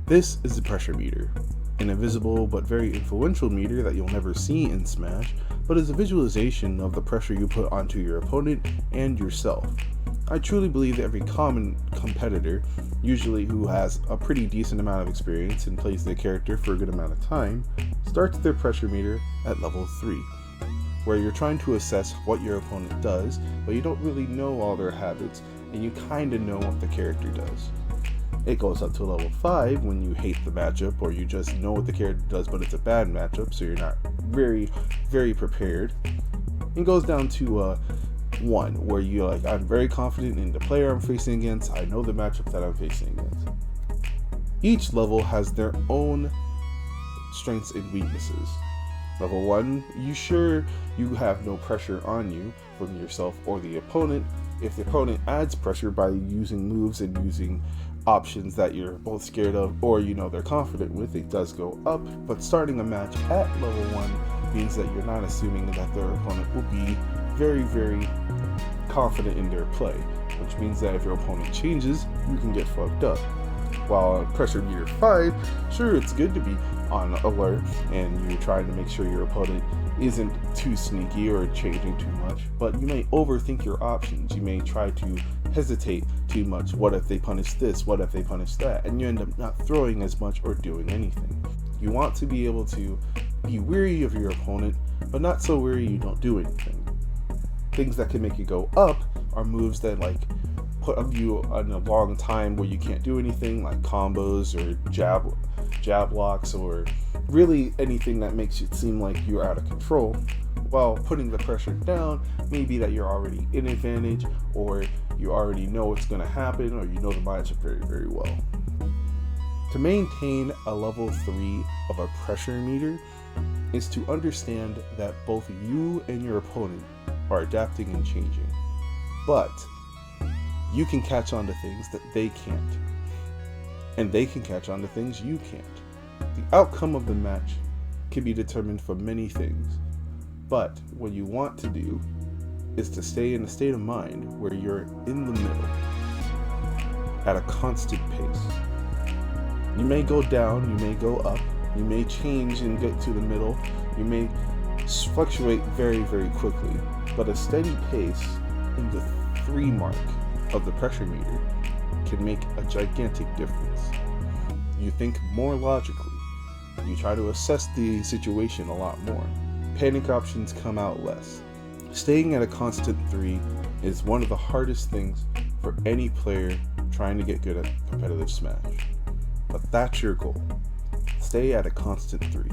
This is the pressure meter, an invisible but very influential meter that you'll never see in Smash, but is a visualization of the pressure you put onto your opponent and yourself. I truly believe that every common competitor, usually who has a pretty decent amount of experience and plays their character for a good amount of time, starts their pressure meter at level 3, where you're trying to assess what your opponent does, but you don't really know all their habits, and you kinda know what the character does. It goes up to level 5 when you hate the matchup, or you just know what the character does but it's a bad matchup, so you're not very prepared. It goes down to 1, where you're like, I'm very confident in the player I'm facing against, I know the matchup that I'm facing against. Each level has their own strengths and weaknesses. Level 1, you have no pressure on you from yourself or the opponent. If the opponent adds pressure by using moves and using options that you're both scared of or you know they're confident with, it does go up. But starting a match at level 1 means that you're not assuming that their opponent will be very confident in their play, which means that if your opponent changes, you can get fucked up. While on pressure meter 5, sure, it's good to be on alert and you're trying to make sure your opponent isn't too sneaky or changing too much, but you may overthink your options. You may try to hesitate too much. What if they punish this? What if they punish that? And you end up not throwing as much or doing anything. You want to be able to be weary of your opponent, but not so weary you don't do anything. Things that can make you go up are moves that put you on a long time where you can't do anything, like combos or jab locks, or really anything that makes it seem like you're out of control. While putting the pressure down may be that you're already in advantage, or you already know what's going to happen, or you know the matchup very well. To maintain a level 3 of a pressure meter is to understand that both you and your opponent are adapting and changing, but you can catch on to things that they can't, and they can catch on to things you can't. The outcome of the match can be determined from many things, but what you want to do is to stay in a state of mind where you're in the middle at a constant pace. You may go down, you may go up, you may change and get to the middle, you may fluctuate very quickly, but a steady pace in the 3 mark of the pressure meter can make a gigantic difference. You think more logically. You try to assess the situation a lot more. Panic options come out less. Staying at a constant 3 is one of the hardest things for any player trying to get good at competitive Smash. But that's your goal. Stay at a constant 3.